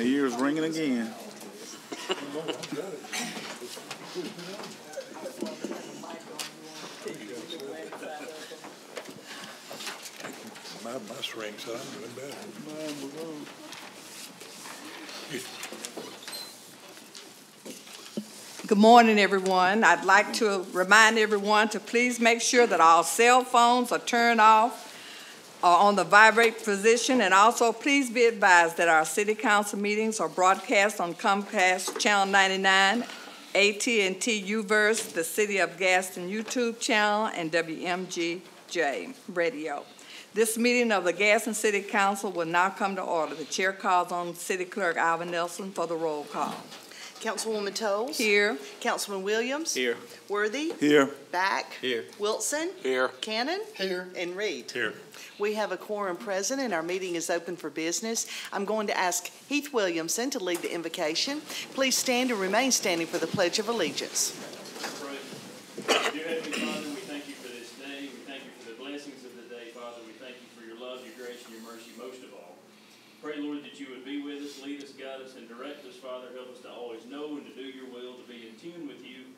ears ringing again. My string, so I'm doing better. Good morning, everyone. I'd like to remind everyone to please make sure that all cell phones are turned off or on the vibrate position, and also please be advised that our city council meetings are broadcast on Comcast Channel 99, AT&T U-verse, the City of Gadsden YouTube channel, and WMGJ Radio. This meeting of the Gadsden City Council will now come to order. The chair calls on City Clerk Alvin Nelson for the roll call. Councilwoman Toles. Here. Councilman Williams. Here. Worthy. Here. Back. Here. Wilson. Here. Cannon. Here. And Reed. Here. We have a quorum present and our meeting is open for business. I'm going to ask Heath Williamson to lead the invocation. Please stand and remain standing for the Pledge of Allegiance. Dear Heavenly Father, we thank you for this day. We thank you for the blessings of the day, Father. We thank you for your love, your grace, and your mercy most of all. Pray, Lord, that you would be with us, lead us, guide us, and direct us, Father. Help us to always know and to do your will, to be in tune with you,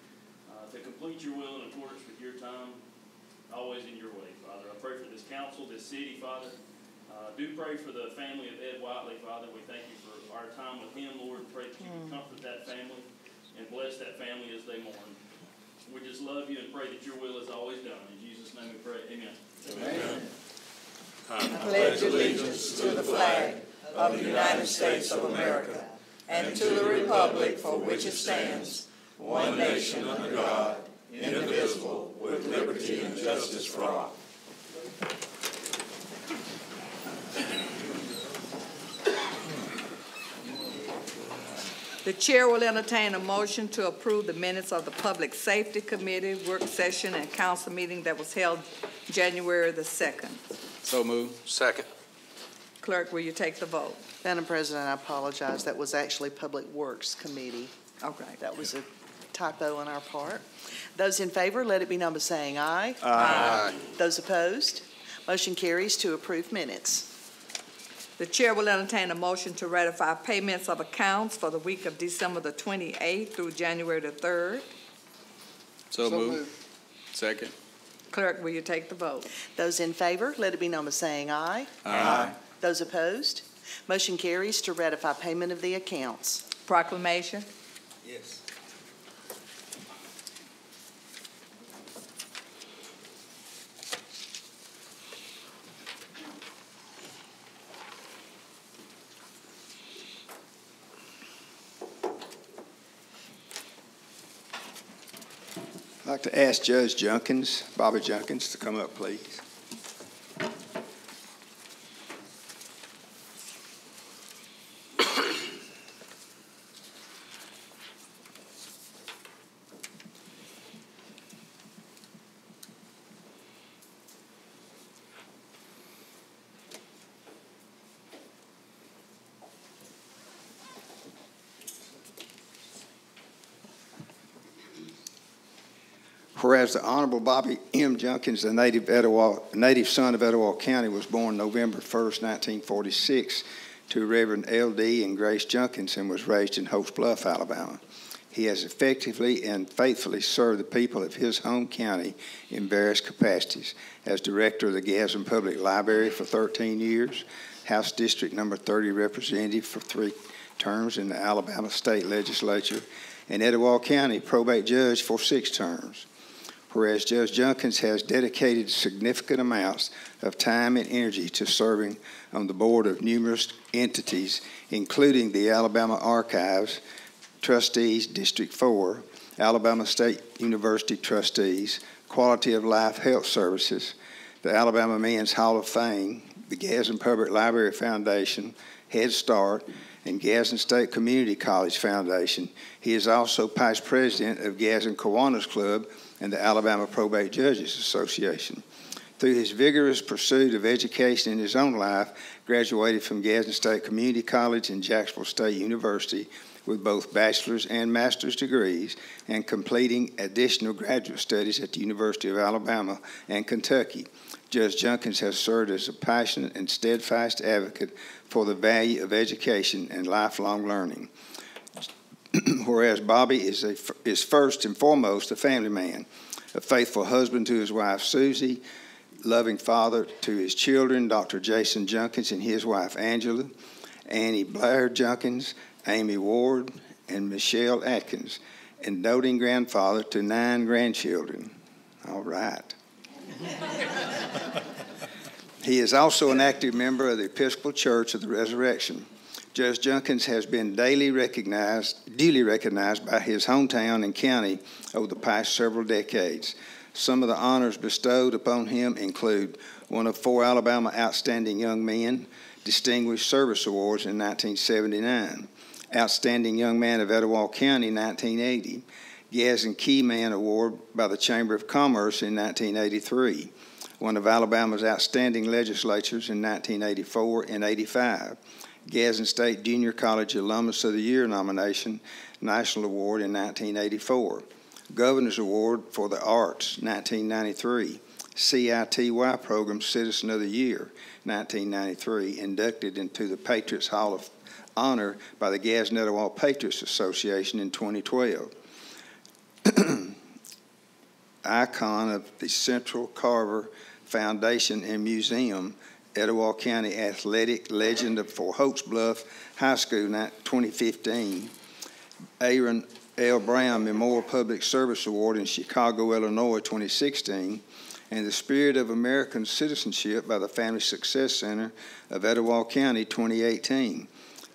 to complete your will in accordance with your time, always in your way, Father. I pray for this council, this city, Father. Do pray for the family of Ed Whiteley, Father. We thank you for our time with him, Lord. Pray that you would comfort that family and bless that family as they mourn. We just love you and pray that your will is always done. In Jesus' name we pray. Amen. Amen. I pledge allegiance to the flag of the United States of America and to the republic for which it stands, one nation under God, indivisible, with liberty and justice for all. The chair will entertain a motion to approve the minutes of the Public Safety Committee work session and council meeting that was held January the 2nd. So moved. Second. Clerk, will you take the vote? Madam President, I apologize. That was actually Public Works Committee. Okay. That was a typo on our part. Those in favor, let it be known by saying aye. Aye. Those opposed, motion carries to approve minutes. The chair will entertain a motion to ratify payments of accounts for the week of December the 28th through January the 3rd. So moved. Second. Clerk, will you take the vote? Those in favor, let it be known by saying aye. Aye. Those opposed, motion carries to ratify payment of the accounts. Proclamation. Yes. I'd like to ask Judge Junkins, Bobby Junkins, to come up, please. Whereas the Honorable Bobby M. Junkins, the native son of Etowah County, was born November 1st, 1946, to Reverend L.D. and Grace Junkins, and was raised in Holt's Bluff, Alabama. He has effectively and faithfully served the people of his home county in various capacities as director of the Gadsden Public Library for 13 years, House District Number 30 representative for 3 terms in the Alabama State Legislature, and Etowah County probate judge for 6 terms. Whereas Judge Junkins has dedicated significant amounts of time and energy to serving on the board of numerous entities, including the Alabama Archives, Trustees, District 4, Alabama State University Trustees, Quality of Life Health Services, the Alabama Men's Hall of Fame, the Gadsden Public Library Foundation, Head Start, and Gadsden State Community College Foundation. He is also past president of Gadsden Kiwanis Club and the Alabama Probate Judges Association. Through his vigorous pursuit of education in his own life, graduated from Gadsden State Community College and Jacksonville State University with both bachelor's and master's degrees and completing additional graduate studies at the University of Alabama and Kentucky. Judge Junkins has served as a passionate and steadfast advocate for the value of education and lifelong learning. Whereas Bobby is first and foremost a family man, a faithful husband to his wife Susie, loving father to his children, Dr. Jason Junkins and his wife Angela, Annie Blair Junkins, Amy Ward, and Michelle Atkins, and doting grandfather to 9 grandchildren. All right. He is also an active member of the Episcopal Church of the Resurrection. Judge Junkins has been duly recognized by his hometown and county over the past several decades. Some of the honors bestowed upon him include one of 4 Alabama Outstanding Young Men Distinguished Service Awards in 1979, Outstanding Young Man of Etowah County 1980, Gadsden Key Man Award by the Chamber of Commerce in 1983, one of Alabama's outstanding legislatures in 1984 and 85, Gadsden State Junior College Alumnus of the Year nomination, National Award in 1984, Governor's Award for the Arts, 1993, CITY Program Citizen of the Year, 1993, inducted into the Patriots Hall of Honor by the Gadsden Etowah Patriots Association in 2012. Icon of the Central Carver Foundation and Museum, Etowah County Athletic Legend for Hoax Bluff High School, 2015, Aaron L. Brown Memorial Public Service Award in Chicago, Illinois, 2016, and the Spirit of American Citizenship by the Family Success Center of Etowah County, 2018.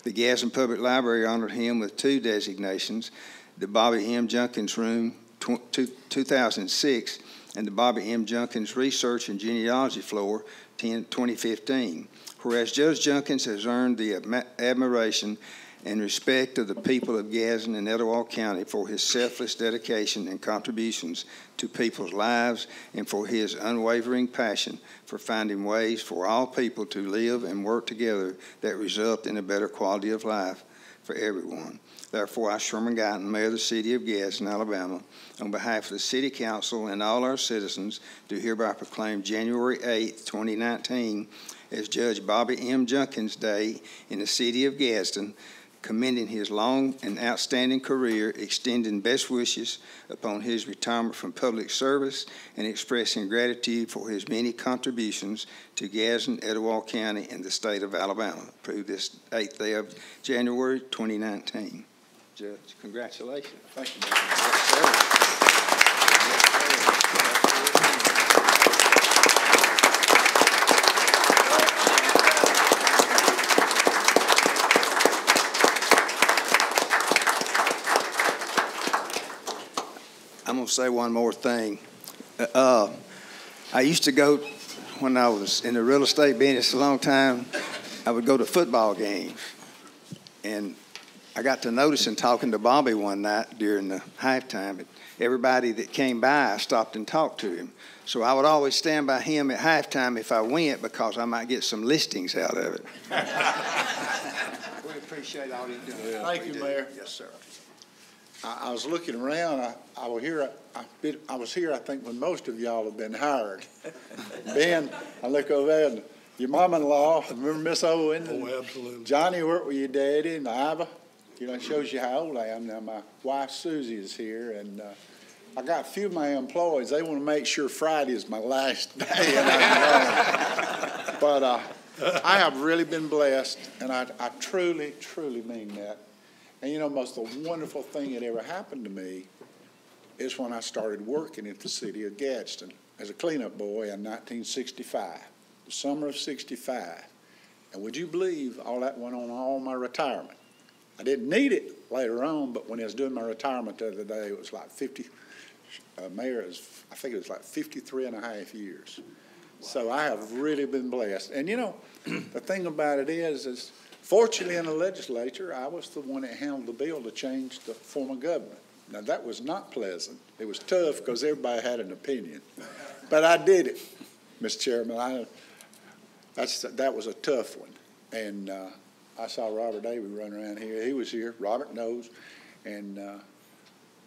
The Gadsden Public Library honored him with 2 designations, the Bobby M. Junkins Room, 2006, and the Bobby M. Junkins Research and Genealogy Floor, 2015. Whereas Judge Junkins has earned the admiration and respect of the people of Gadsden and Etowah County for his selfless dedication and contributions to people's lives and for his unwavering passion for finding ways for all people to live and work together that result in a better quality of life for everyone. Therefore, I, Sherman Guyton, Mayor of the City of Gadsden, Alabama, on behalf of the City Council and all our citizens, do hereby proclaim January 8, 2019 as Judge Bobby M. Junkins Day in the City of Gadsden, commending his long and outstanding career, extending best wishes upon his retirement from public service, and expressing gratitude for his many contributions to Gadsden, Etowah County, and the state of Alabama. Approved this 8th day of January 2019. Judge, congratulations. Thank you. Yes, sir. I'm going to say one more thing. I used to go, when I was in the real estate business a long time, I would go to football games. And I got to noticing talking to Bobby one night during the halftime. Everybody that came by, I stopped and talked to him. So I would always stand by him at halftime if I went because I might get some listings out of it. We appreciate all you're doing. Yeah. Thank you, Mayor. Yes, sir. I was looking around. I was here, I think, when most of y'all have been hired. Ben, I look over there, and your mom-in-law, remember Miss Owen? Oh, absolutely. Johnny worked with your daddy, and Iva. You know, it shows you how old I am now. My wife, Susie, is here, and I got a few of my employees. They want to make sure Friday is my last day. But I have really been blessed, and I truly, truly mean that. And, you know, most the wonderful thing that ever happened to me is when I started working at the city of Gadsden as a cleanup boy in 1965, the summer of 65. And would you believe all that went on all my retirement? I didn't need it later on, but when I was doing my retirement the other day, it was like 50, Mayor, I think it was like 53 and a half years. Wow. So I have really been blessed. And, you know, the thing about it is fortunately in the legislature, I was the one that handled the bill to change the form of government. Now, that was not pleasant. It was tough because everybody had an opinion. But I did it, Mr. Chairman. That was a tough one. And I saw Robert Davey run around here. He was here. Robert knows. And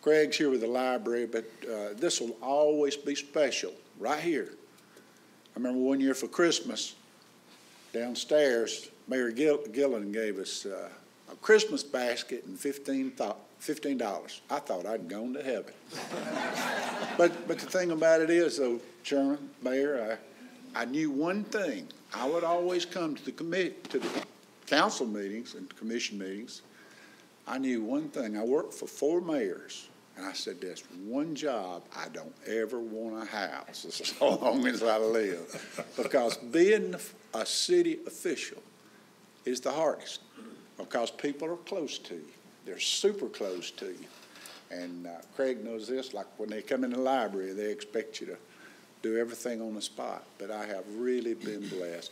Craig's here with the library, but this will always be special right here. I remember one year for Christmas, downstairs, Mayor Gillen gave us a Christmas basket and $15. I thought I'd gone to heaven. But the thing about it is, though, Chairman, Mayor, I knew one thing. I would always come to the council meetings and commission meetings. I knew one thing. I worked for 4 mayors, and I said, there's one job I don't ever want a house as long as I live. Because being a city official is the hardest, because people are close to you. They're super close to you. And Craig knows this, like when they come in the library, they expect you to do everything on the spot. But I have really been blessed.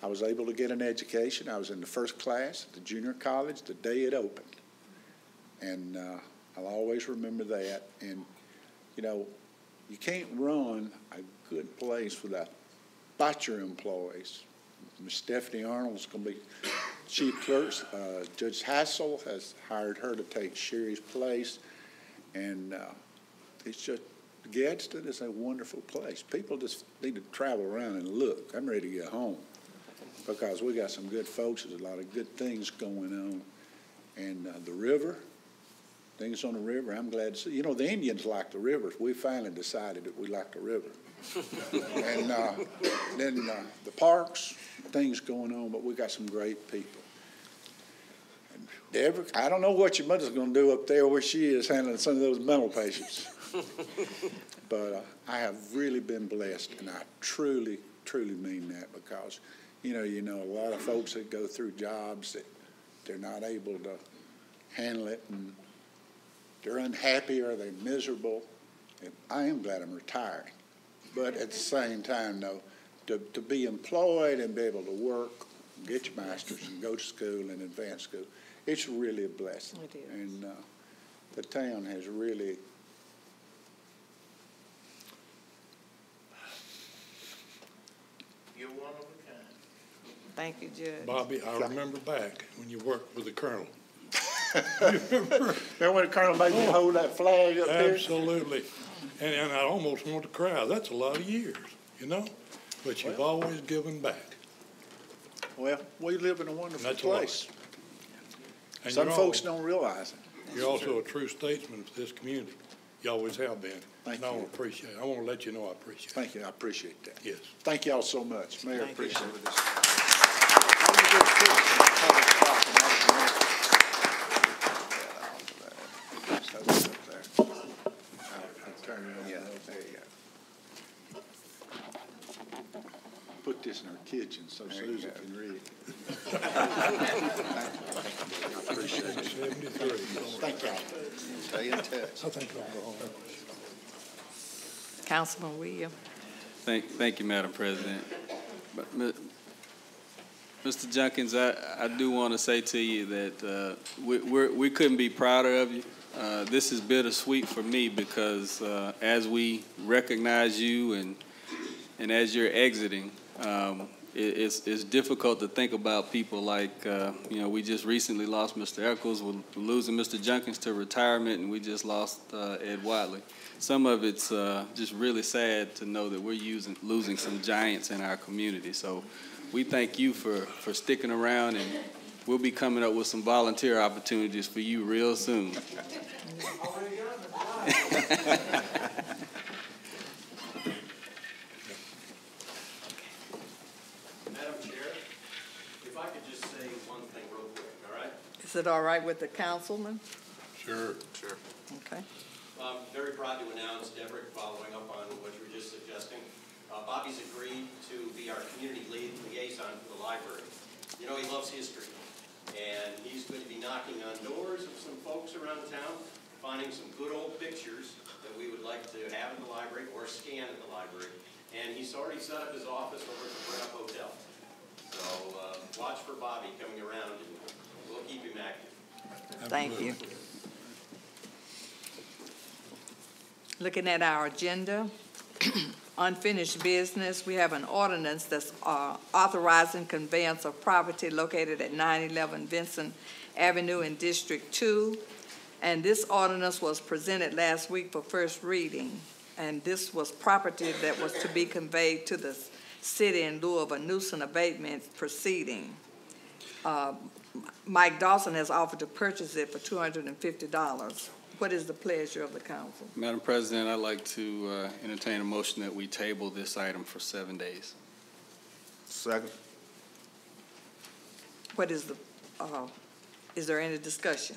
I was able to get an education. I was in the first class at the junior college the day it opened. And I'll always remember that. And, you know, you can't run a good place without your employees. Ms. Stephanie Arnold's going to be chief clerk. Judge Hassel has hired her to take Sherry's place. And it's just, Gadsden is a wonderful place. People just need to travel around and look. I'm ready to get home because we got some good folks. There's a lot of good things going on. And the river, things on the river, I'm glad to see. You know, the Indians like the rivers. We finally decided that we like the river. And then the parks, things going on, but we got some great people. And Deborah, I don't know what your mother's going to do up there where she is handling some of those mental patients. But I have really been blessed, and I truly, truly mean that, because, you know, a lot of folks that go through jobs that they're not able to handle it, and they're unhappy or they're miserable. And I am glad I'm retiring. But at the same time, though, to be employed and be able to work, get your master's and go to school and advanced school, it's really a blessing. It is. And the town has really... You're one of a kind. Thank you, Judge. Bobby, I remember back when you worked with the colonel. Remember when the colonel made me hold that flag up there? Absolutely. And I almost want to cry. That's a lot of years, you know? But you've always given back. Well, we live in a wonderful That's place. And Some folks don't realize it. You're also a true statesman for this community. You always have been. Thank and I you. want to appreciate it. I want to let you know I appreciate it. Thank you. I appreciate that. Yes. Thank y'all so much. Mayor, Thank you. appreciate this. I'm a good citizen of public property. I'll turn it over. There you go. Put this in our kitchen so Susan can read it. I appreciate it. 73. Thank y'all. Stay in touch. I think I'll go home. Councilman Williams. Thank you, Madam President. But, Mr. Junkins, I do want to say to you that we couldn't be prouder of you. This is bittersweet for me because as we recognize you and as you're exiting, it's difficult to think about people like, we just recently lost Mr. Eccles. We're losing Mr. Junkins to retirement, and we just lost Ed Watley. Some of it's just really sad to know that we're losing some giants in our community. So we thank you for sticking around, and we'll be coming up with some volunteer opportunities for you real soon. Is it all right with the councilman? Sure. Okay. I'm very proud to announce, Deborah, following up on what you were just suggesting, Bobby's agreed to be our community liaison for the library. You know, he loves history, and he's going to be knocking on doors of some folks around town, finding some good old pictures that we would like to have in the library or scan at the library. And he's already set up his office over at the Brent Hotel. So watch for Bobby coming around, and we'll keep him active. Thank you. Looking at our agenda, unfinished business, we have an ordinance that's authorizing conveyance of property located at 911 Vincent Avenue in District 2. And this ordinance was presented last week for first reading. And this was property that was to be conveyed to the city in lieu of a nuisance abatement proceeding. Mike Dawson has offered to purchase it for $250. What is the pleasure of the council? Madam President, I'd like to entertain a motion that we table this item for 7 days. Second. What is is there any discussion?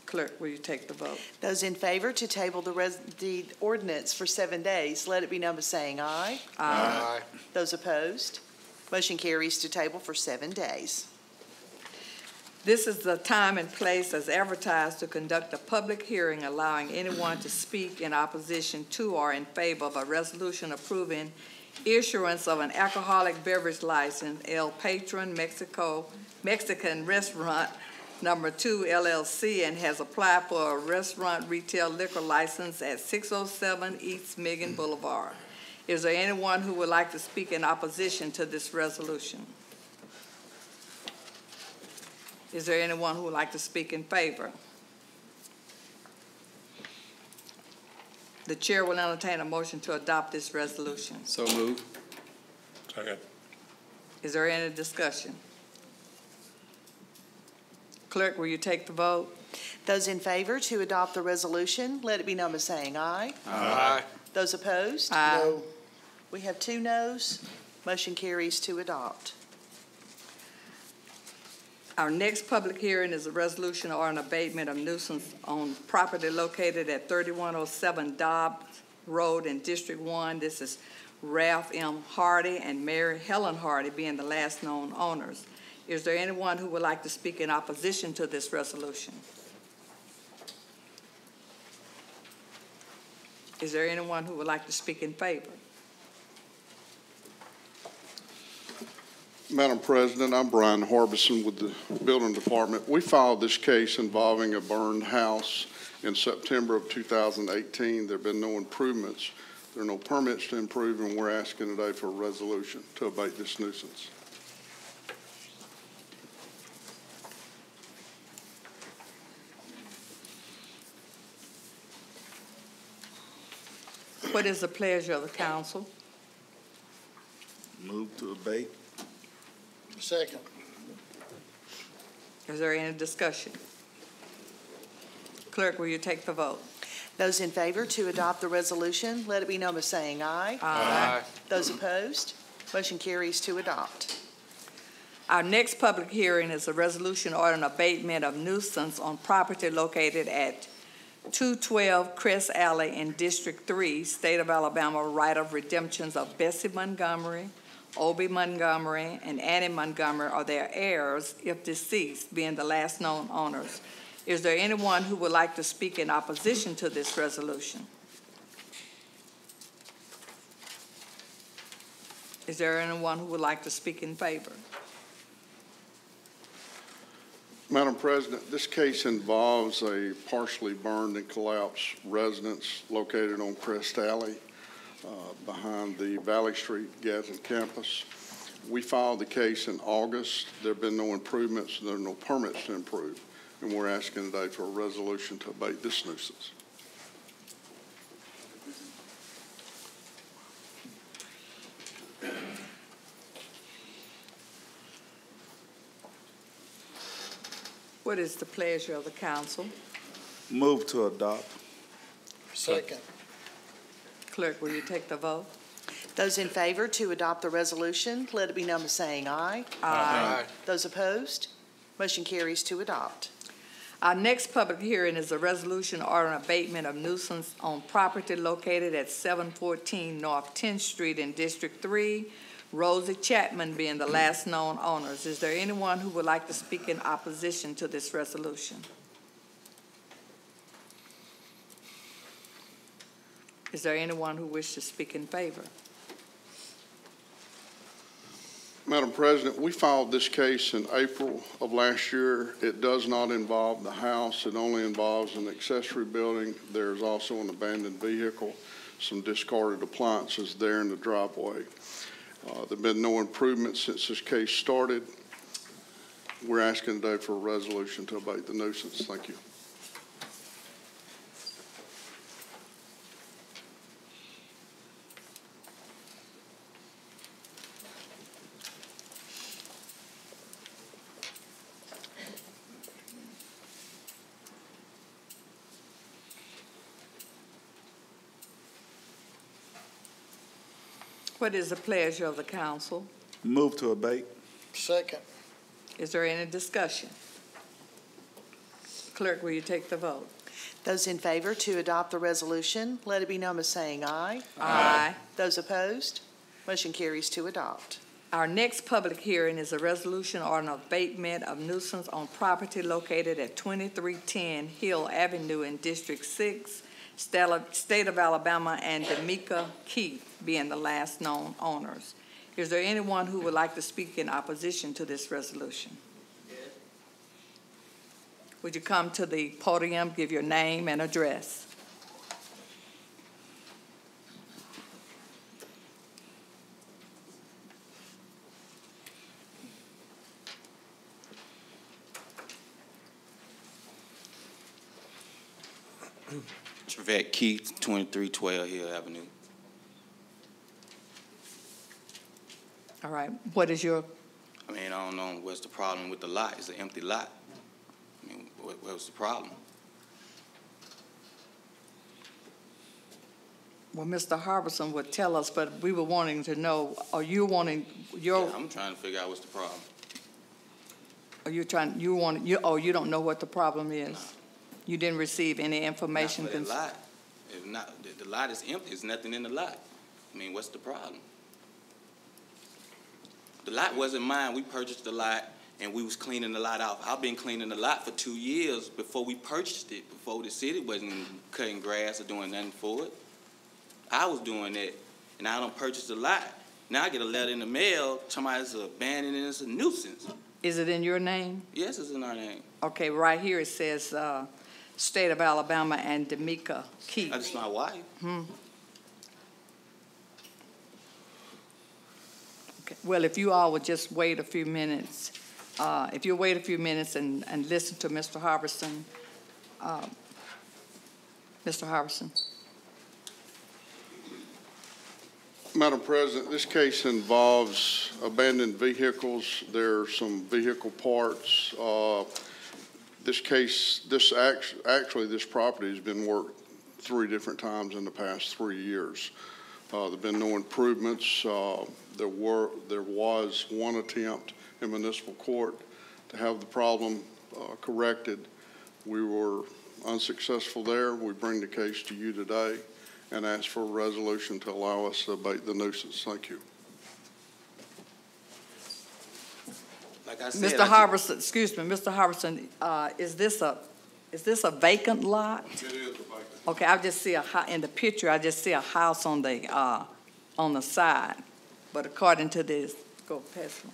Clerk, will you take the vote? Those in favor to table the ordinance for 7 days, let it be known by saying aye. Aye. Those opposed, motion carries to table for 7 days. This is the time and place as advertised to conduct a public hearing allowing anyone to speak in opposition to or in favor of a resolution approving issuance of an alcoholic beverage license, El Patron Mexican Restaurant Number 2 LLC, and has applied for a restaurant retail liquor license at 607 East Megan Boulevard. Is there anyone who would like to speak in opposition to this resolution? Is there anyone who would like to speak in favor? The chair will entertain a motion to adopt this resolution. So moved. Second. Is there any discussion? Clerk, will you take the vote? Those in favor to adopt the resolution, let it be known by saying aye. Aye. Those opposed? Aye. No. We have 2 noes. Motion carries to adopt. Our next public hearing is a resolution or an abatement of nuisance on property located at 3107 Dobbs Road in District 1. This is Ralph M. Hardy and Mary Helen Hardy being the last known owners. Is there anyone who would like to speak in opposition to this resolution? Is there anyone who would like to speak in favor? Madam President, I'm Brian Harbison with the Building Department. We filed this case involving a burned house in September of 2018. There have been no improvements. There are no permits to improve, and we're asking today for a resolution to abate this nuisance. What is the pleasure of the council? Move to abate. Second. Is there any discussion? Clerk, will you take the vote? Those in favor to adopt the resolution, let it be known by saying aye. Aye. Those opposed, motion carries to adopt. Our next public hearing is a resolution or an abatement of nuisance on property located at 212 Crest Alley in District 3, State of Alabama, right of redemptions of Bessie Montgomery, Obie Montgomery, and Annie Montgomery are their heirs if deceased, being the last known owners. Is there anyone who would like to speak in opposition to this resolution? Is there anyone who would like to speak in favor? Madam President, this case involves a partially burned and collapsed residence located on Crest Alley behind the Valley Street Gadsden campus. We filed the case in August. There have been no improvements, and there are no permits to improve, and we're asking today for a resolution to abate this nuisance. What is the pleasure of the council? Move to adopt. Second. Clerk, will you take the vote? Those in favor to adopt the resolution, let it be known by saying aye. Aye. Those opposed, motion carries to adopt. Our next public hearing is a resolution or an abatement of nuisance on property located at 714 North 10th Street in District 3, Rosie Chapman being the last known owners. Is there anyone who would like to speak in opposition to this resolution? Is there anyone who wishes to speak in favor? Madam President, we filed this case in April of last year. It does not involve the house. It only involves an accessory building. There's also an abandoned vehicle, some discarded appliances there in the driveway. There have been no improvements since this case started. We're asking today for a resolution to abate the nuisance. Thank you. What is the pleasure of the council? Move to abate. Second. Is there any discussion? Clerk, will you take the vote? Those in favor to adopt the resolution, let it be known by saying aye. Aye. Those opposed, motion carries to adopt. Our next public hearing is a resolution or an abatement of nuisance on property located at 2310 Hill Avenue in District 6, State of Alabama, and D'Amica Keith being the last known owners. Is there anyone who would like to speak in opposition to this resolution? Would you come to the podium, give your name and address? Trevette Keith, 2312 Hill Avenue. All right. What is your? I mean, I don't know what's the problem with the lot. It's an empty lot. I mean, what's the problem? Well, Mr. Harbison would tell us, but we were wanting to know, are you wanting your? Yeah, I'm trying to figure out what's the problem. Are you trying, you don't know what the problem is? No. You didn't receive any information? Not for the lot. If not, the lot is empty. There's nothing in the lot. I mean, what's the problem? The lot wasn't mine. We purchased the lot, and we was cleaning the lot out. I've been cleaning the lot for 2 years before we purchased it, before the city wasn't cutting grass or doing nothing for it. I was doing that, and I don't purchase the lot. Now I get a letter in the mail talking about it's abandoned and it's a nuisance. Is it in your name? Yes, it's in our name. Okay, right here it says State of Alabama and D'Amica Keith. That's my wife. Okay. Well, if you all would just wait a few minutes, if you wait a few minutes and listen to Mr. Harbison. Mr. Harbison. Madam President, this case involves abandoned vehicles. There are some vehicle parts. This property has been worked 3 different times in the past 3 years. There have been no improvements. There was one attempt in municipal court to have the problem corrected. We were unsuccessful there. We bring the case to you today and ask for a resolution to allow us to abate the nuisance. Thank you. Like I said, Mr. Harbison, excuse me, Mr. Harbison, is this a vacant lot? It is a vacant. Okay, I just see in the picture. I just see a house on the side, but according to this, go past me.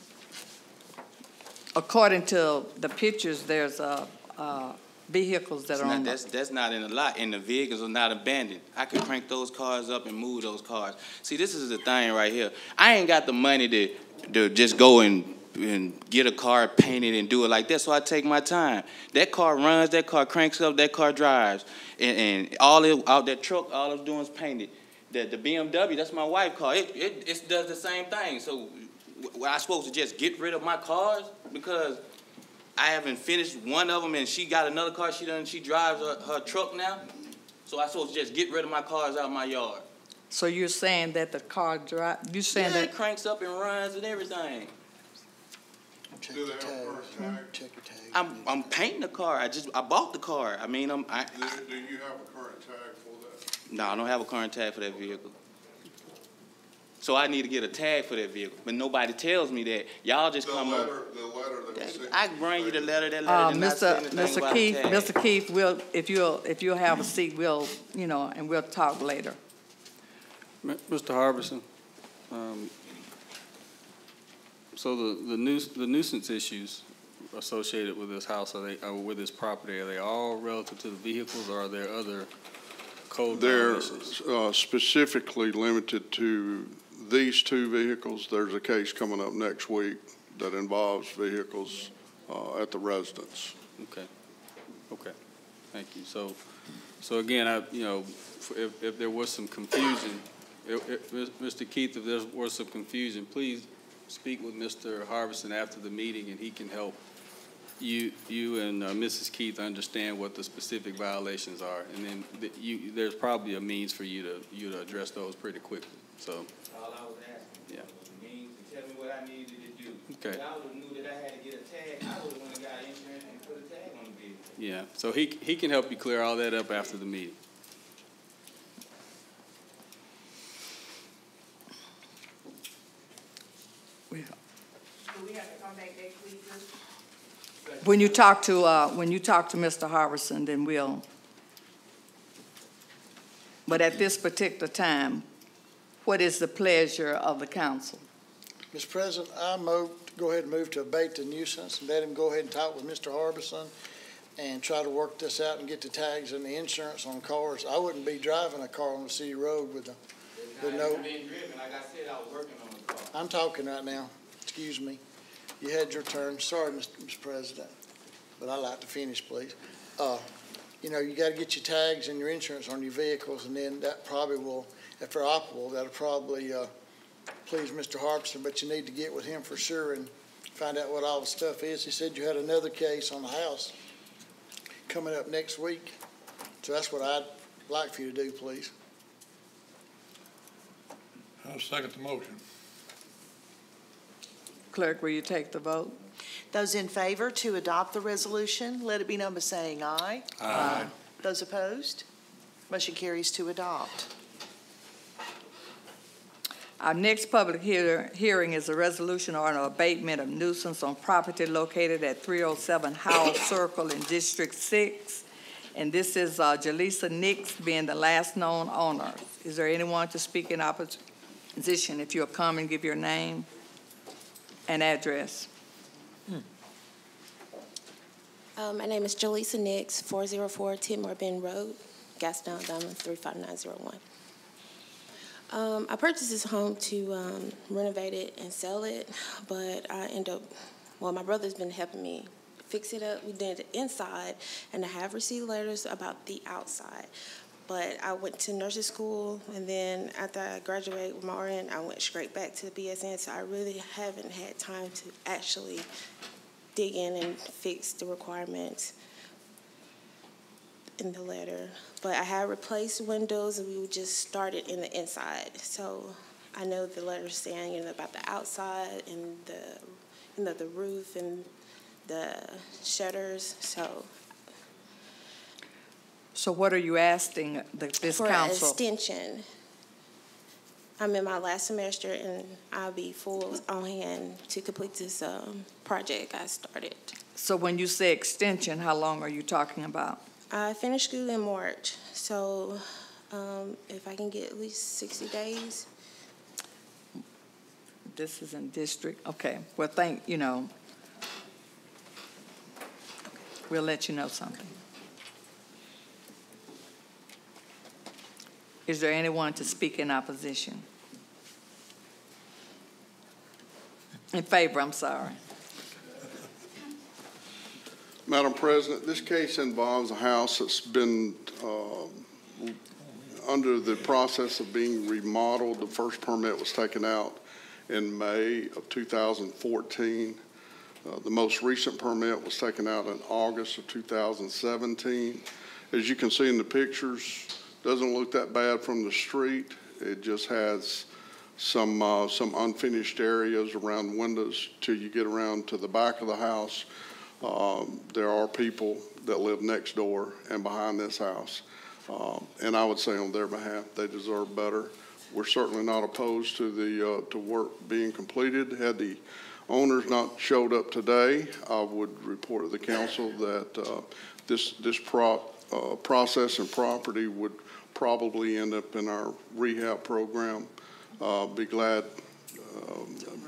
According to the pictures, there's vehicles that are on. That's not in the lot, and the vehicles are not abandoned. I could crank those cars up and move those cars. See, this is the thing right here. I ain't got the money to just go and get a car painted and do it like that, so I take my time. That car runs, that car cranks up, that car drives. And out that truck, all it's doing is paint it. The BMW, that's my wife's car. It does the same thing. So I supposed to just get rid of my cars because I haven't finished one of them and she got another car she drives her truck now? So I supposed to just get rid of my cars out of my yard? So you're saying that the car you're saying that it cranks up and runs and everything. Check your tag. Check your tag. I'm painting the car. I bought the car. I mean, Do you have a current tag for that? No, I don't have a current tag for that vehicle. So I need to get a tag for that vehicle. But nobody tells me that. Y'all just come up. The letter that was sent. I can bring you the letter. That letter did not say anything about the tag. Mr. Keith, if you'll have a seat, and we'll talk later. Mr. Harbison, So the nuisance issues associated with this house, with this property, are they all relative to the vehicles, or are there other code violations? They're specifically limited to these two vehicles. There's a case coming up next week that involves vehicles at the residence. Okay. Okay. Thank you. So again, if there was some confusion, Mr. Keith, if there was some confusion, please speak with Mr. Harbison after the meeting, and he can help you and Mrs. Keith understand what the specific violations are, and then there's probably a means for you to address those pretty quickly. So. All I was asking was the means to tell me what I needed to do. Okay. If I would have knew that I had to get a tag, I would have went and got insurance and put a tag on the vehicle. Yeah. So he can help you clear all that up after the meeting. Do we have to come back next week? When you talk to Mr. Harbison, then we'll. But at this particular time, what is the pleasure of the council? Mr. President, I go ahead and move to abate the nuisance and let him go ahead and talk with Mr. Harbison and try to work this out and get the tags and the insurance on cars. I wouldn't be driving a car on the city road with no. Being driven, like I said, I was working on the car. I'm talking right now. Excuse me. You had your turn. Sorry, Mr. President, but I'd like to finish, please. You got to get your tags and your insurance on your vehicles, and then that probably will, if they're operable, that'll probably please Mr. Harbison, but you need to get with him for sure and find out what all the stuff is. He said you had another case on the house coming up next week, so that's what I'd like for you to do, please. I'll second the motion. Clerk, will you take the vote? Those in favor to adopt the resolution, let it be known by saying aye. Aye. Those opposed, motion carries to adopt. Our next public hearing is a resolution on an abatement of nuisance on property located at 307 Howell Circle in District 6. And this is Jaleesa Nix being the last known owner. Is there anyone to speak in opposition? If you'll come and give your name and address. My name is Jaleesa Nix, 404 Tidmore Bend Road, Gadsden, Alabama, 35901. I purchased this home to renovate it and sell it, but I end up, my brother's been helping me fix it up. We did it inside, and I have received letters about the outside. But I went to nursing school, and then after I graduated with my RN, I went straight back to the BSN, so I really haven't had time to actually dig in and fix the requirements in the letter. But I had replaced windows, and we just started in the inside. So I know the letter's saying about the outside and the roof and the shutters. So what are you asking this for council? For an extension. I'm in my last semester, and I'll be full on hand to complete this project I started. So when you say extension, how long are you talking about? I finished school in March, so if I can get at least 60 days. This is in district, okay. Well, we'll let you know something. Is there anyone to speak in opposition? In favor, I'm sorry. Madam President, this case involves a house that's been under the process of being remodeled. The first permit was taken out in May of 2014. The most recent permit was taken out in August of 2017. As you can see in the pictures, doesn't look that bad from the street. It just has some unfinished areas around windows till you get around to the back of the house. There are people that live next door and behind this house. And I would say on their behalf, they deserve better. We're certainly not opposed to to work being completed. Had the owners not showed up today, I would report to the council that this process and property would probably end up in our rehab program. Be glad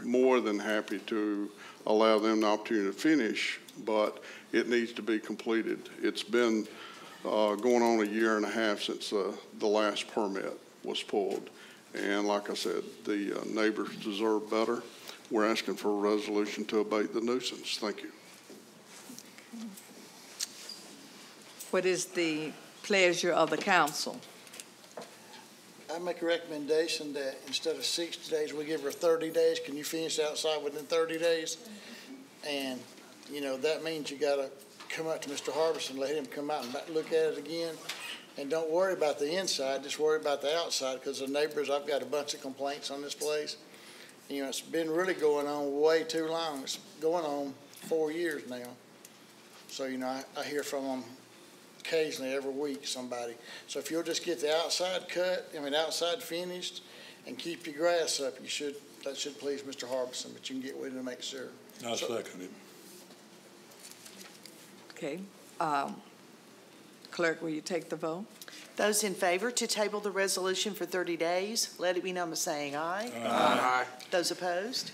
more than happy to allow them the opportunity to finish, but it needs to be completed. It's been going on a year and a half since the last permit was pulled. And like I said, the neighbors deserve better. We're asking for a resolution to abate the nuisance. Thank you. What is the pleasure of the council? I make a recommendation that instead of 60 days, we give her 30 days. Can you finish outside within 30 days? And, you know, that means you got to come up to Mr. Harbison, let him come out and look at it again. And don't worry about the inside, just worry about the outside, because the neighbors, I've got a bunch of complaints on this place. You know, it's been really going on way too long. It's going on 4 years now. So, you know, I hear from them occasionally every week, somebody. So if you'll just get the outside outside finished and keep your grass up, that should please Mr. Harbison, but you can get with him to make sure. I second it. Okay. Clerk, will you take the vote? Those in favor to table the resolution for 30 days, let it be known by saying aye. Aye. Those opposed,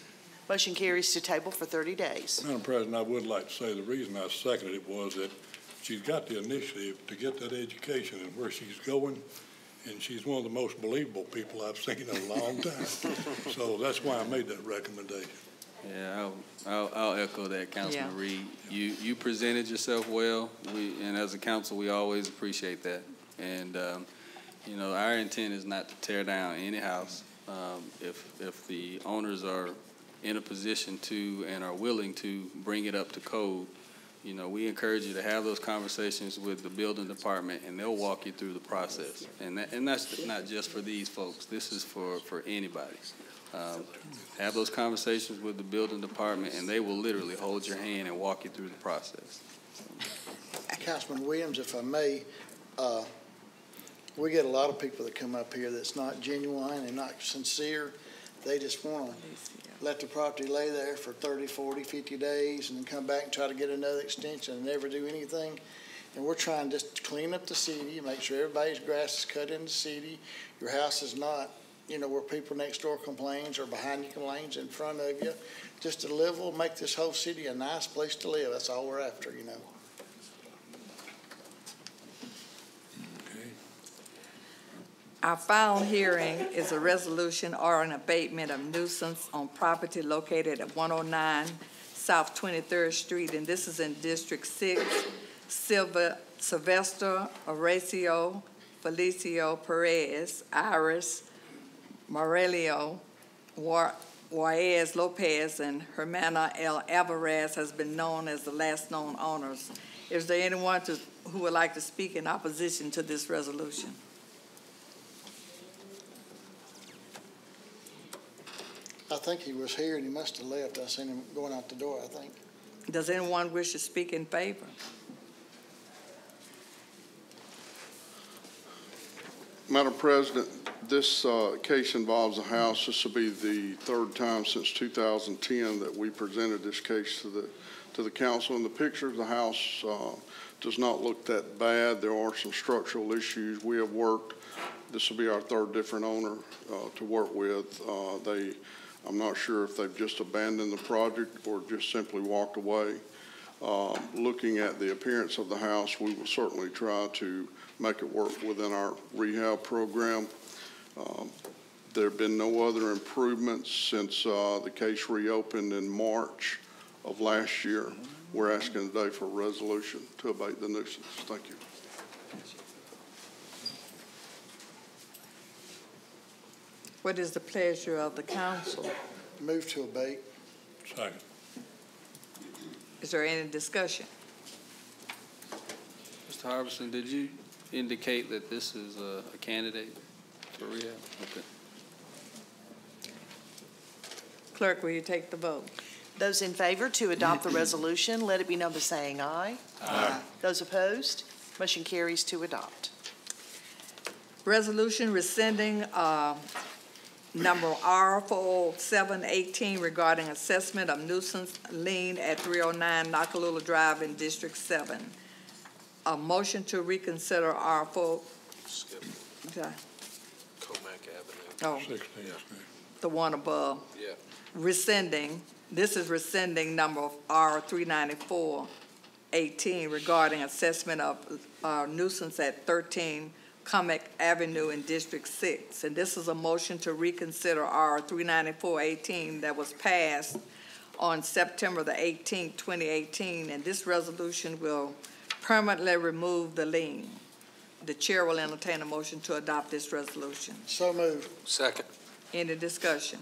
motion carries to table for 30 days. Madam President, I would like to say the reason I seconded it was that she's got the initiative to get that education and where she's going, and she's one of the most believable people I've seen in a long time. So that's why I made that recommendation. Yeah, I'll echo that, Councilman Reed. You presented yourself well, and as a council, we always appreciate that. And you know, our intent is not to tear down any house. If the owners are in a position to and are willing to bring it up to code, you know, we encourage you to have those conversations with the building department, and they'll walk you through the process. And that's not just for these folks. This is for anybody. Have those conversations with the building department, and they will literally hold your hand and walk you through the process. Councilman Williams, if I may, we get a lot of people that come up here that's not genuine and not sincere. They just want to let the property lay there for 30, 40, 50 days and then come back and try to get another extension and never do anything. And we're trying just to clean up the city, make sure everybody's grass is cut in the city. Your house is not, you know, where people next door complains or behind you complains, in front of you. Just to live, will make this whole city a nice place to live. That's all we're after, you know. Our final hearing is a resolution or an abatement of nuisance on property located at 109 South 23rd Street, and this is in District 6. Sylvester, Horacio, Felicio, Perez, Iris, Morelio, Juarez Lopez, and Hermana L. Alvarez has been known as the last known owners. Is there anyone who would like to speak in opposition to this resolution? I think he was here and he must have left. I seen him going out the door, I think. Does anyone wish to speak in favor? Madam President, this case involves a house. This will be the third time since 2010 that we presented this case to the council. In the picture, the house does not look that bad. There are some structural issues. We have worked. This will be our third different owner to work with. I'm not sure if they've just abandoned the project or just simply walked away. Looking at the appearance of the house, we will certainly try to make it work within our rehab program. There have been no other improvements since the case reopened in March of last year. We're asking today for a resolution to abate the nuisance. Thank you. What is the pleasure of the council? Move to abate. Second. Is there any discussion? Mr. Harbison, did you indicate that this is a candidate for rehab? Okay. Clerk, will you take the vote? Those in favor to adopt the resolution, let it be known by saying aye. Aye. Those opposed, motion carries to adopt. Resolution rescinding number R40718 regarding assessment of nuisance lien at 309 Nakalula Drive in District 7. A motion to reconsider R4. Skip. Okay. Comac Avenue. Oh, 16th Street. the one above. Yeah. Rescinding, this is rescinding number R-394-18 regarding assessment of nuisance at 13 Comic Avenue in District 6. And this is a motion to reconsider R-394-18 that was passed on September the 18th, 2018, and this resolution will permanently remove the lien. The chair will entertain a motion to adopt this resolution. So moved. Second. Any discussion?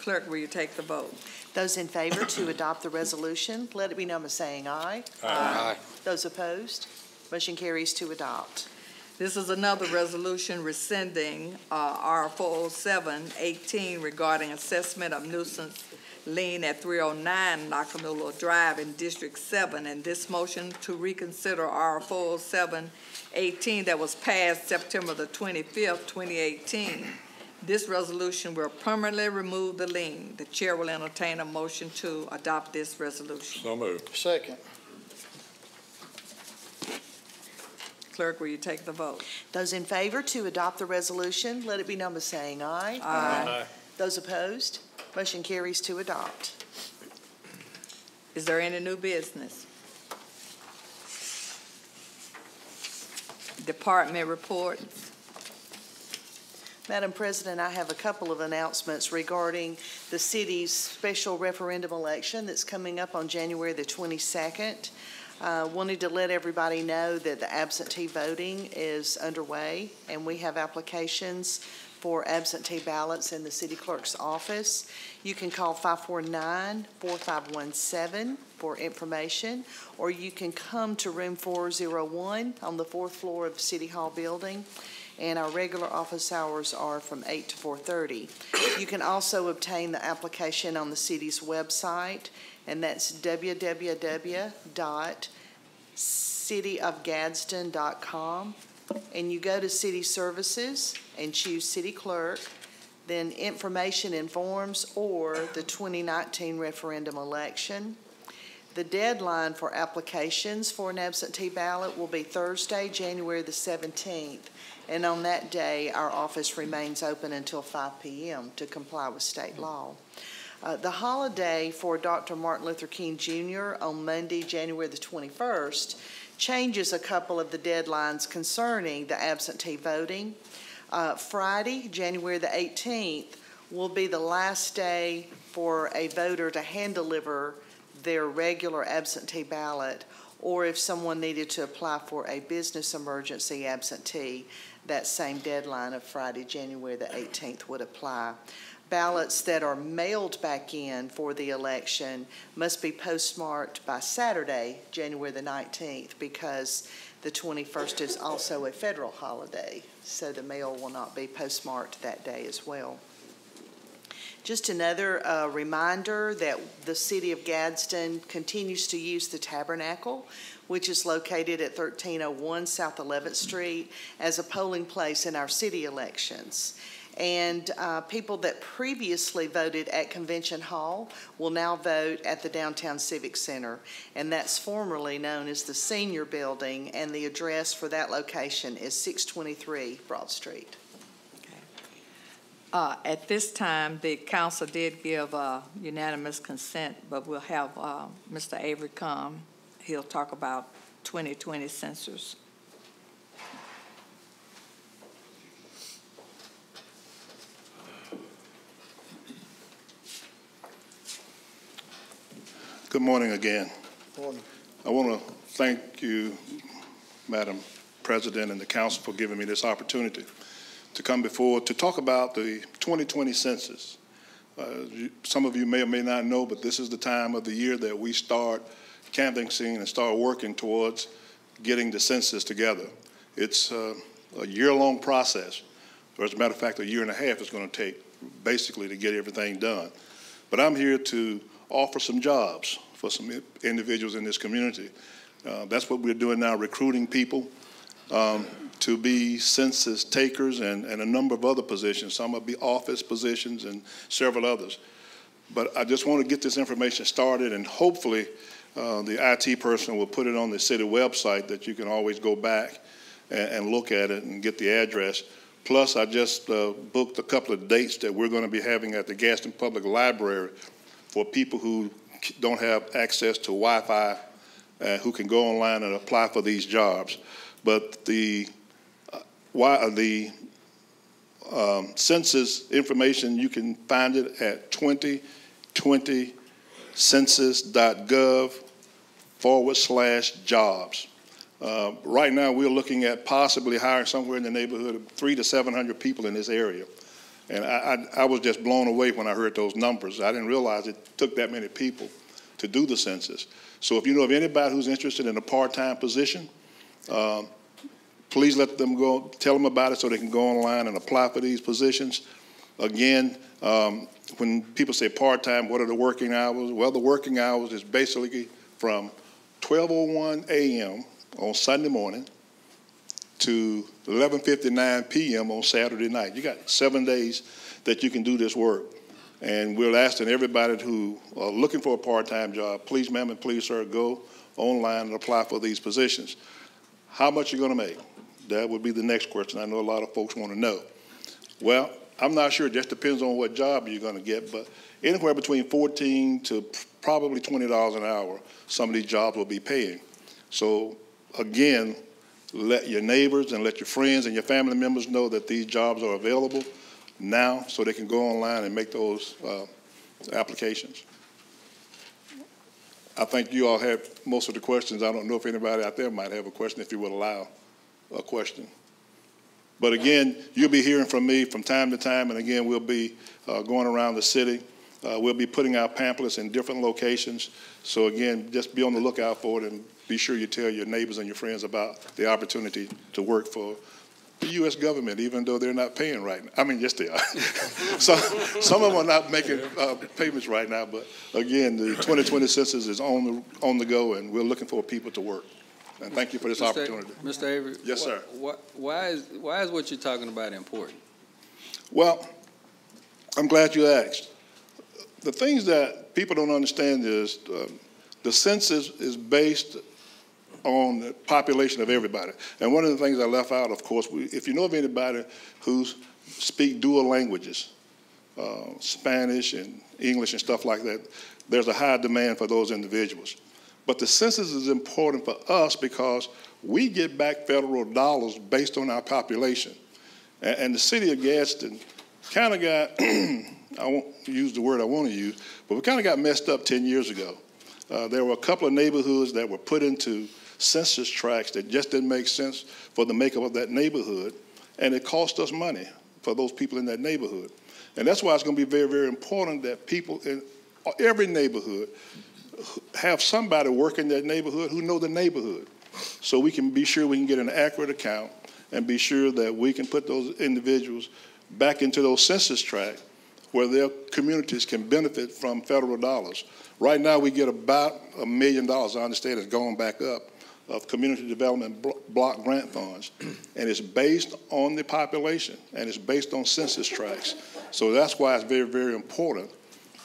Clerk, will you take the vote? Those in favor to adopt the resolution, let it be known by saying aye. Aye. Those opposed, motion carries to adopt. This is another resolution rescinding R-407-18 regarding assessment of nuisance lien at 309 Nakamula Drive in District 7. And this motion to reconsider R-407-18 that was passed September the 25th, 2018. This resolution will permanently remove the lien. The chair will entertain a motion to adopt this resolution. So moved. Second. Clerk, will you take the vote? Those in favor to adopt the resolution, let it be known by saying aye. Aye. Those opposed, motion carries to adopt. Is there any new business? Department reports. Madam President, I have a couple of announcements regarding the city's special referendum election that's coming up on January the 22nd. Wanted to let everybody know that the absentee voting is underway, and we have applications for absentee ballots in the city clerk's office. You can call 549-4517 for information, or you can come to room 401 on the 4th floor of City Hall building, and our regular office hours are from 8 to 4:30. You can also obtain the application on the city's website, and that's www.cityofgadsden.com. And you go to City Services and choose City Clerk, then Information and Forms, or the 2019 referendum election. The deadline for applications for an absentee ballot will be Thursday, January the 17th. And on that day, our office remains open until 5 p.m. to comply with state law. The holiday for Dr. Martin Luther King Jr. on Monday, January the 21st, changes a couple of the deadlines concerning the absentee voting. Friday, January the 18th, will be the last day for a voter to hand deliver their regular absentee ballot, or if someone needed to apply for a business emergency absentee, that same deadline of Friday, January the 18th would apply. Ballots that are mailed back in for the election must be postmarked by Saturday, January the 19th, because the 21st is also a federal holiday, so the mail will not be postmarked that day as well. Just another reminder that the City of Gadsden continues to use the Tabernacle, which is located at 1301 South 11th Street, as a polling place in our city elections. And people that previously voted at Convention Hall will now vote at the Downtown Civic Center, and that's formerly known as the Senior Building, and the address for that location is 623 Broad Street. At this time, the council did give unanimous consent, but we'll have Mr. Avery come. He'll talk about 2020 census. Good morning again. Morning. I want to thank you, Madam President, and the council for giving me this opportunity to come before to talk about the 2020 census. Some of you may or may not know, but this is the time of the year that we start canvassing and start working towards getting the census together. It's a year-long process, or as a matter of fact, a year and a half it's going to take basically to get everything done. But I'm here to offer some jobs for some individuals in this community. That's what we're doing now, recruiting people to be census takers and a number of other positions. Some will be office positions and several others. But I just want to get this information started, and hopefully the IT person will put it on the city website that you can always go back and look at it and get the address. Plus, I just booked a couple of dates that we're going to be having at the Gadsden Public Library for people who don't have access to Wi-Fi, who can go online and apply for these jobs. But the census information, you can find it at 2020census.gov/jobs. Right now, we're looking at possibly hiring somewhere in the neighborhood of 300 to 700 people in this area. And I was just blown away when I heard those numbers. I didn't realize it took that many people to do the census. So if you know of anybody who's interested in a part-time position, please let them go, tell them about it so they can go online and apply for these positions. Again, when people say part-time, what are the working hours? Well, the working hours is basically from 12:01 a.m. on Sunday morning to 11:59 p.m. on Saturday night. You got 7 days that you can do this work. And we're asking everybody who are looking for a part-time job, please, ma'am, and please, sir, go online and apply for these positions. How much are you going to make? That would be the next question. I know a lot of folks want to know. Well, I'm not sure. It just depends on what job you're going to get, but anywhere between $14 to probably $20 an hour, some of these jobs will be paying. So, again, let your neighbors and let your friends and your family members know that these jobs are available now so they can go online and make those applications. I think you all have most of the questions. I don't know if anybody out there might have a question, if you would allow a question. But again, you'll be hearing from me from time to time, and again, we'll be going around the city. We'll be putting out pamphlets in different locations. So again, just be on the lookout for it, and be sure you tell your neighbors and your friends about the opportunity to work for the U.S. government, even though they're not paying right now. I mean, yes, they are. So, some of them are not making payments right now, but again, the 2020 census is on the go, and we're looking for people to work. And thank you for this opportunity. Mr. Avery? Yes, sir. Why is what you're talking about important? Well, I'm glad you asked. The things that people don't understand is the census is based on the population of everybody. And one of the things I left out, of course, if you know of anybody who speak dual languages, Spanish and English and stuff like that, there's a high demand for those individuals. But the census is important for us because we get back federal dollars based on our population. And the city of Gadsden kind of got, I won't use the word I want to use, but we kind of got messed up 10 years ago. There were a couple of neighborhoods that were put into census tracts that just didn't make sense for the makeup of that neighborhood, and it cost us money for those people in that neighborhood. And that's why it's going to be very, very important that people in every neighborhood have somebody work in that neighborhood who know the neighborhood, so we can be sure we can get an accurate account and be sure that we can put those individuals back into those census tracts where their communities can benefit from federal dollars. Right now, we get about $1 million, I understand it's going back up, of community development block grant funds. And it's based on the population, and it's based on census tracts. So that's why it's very, very important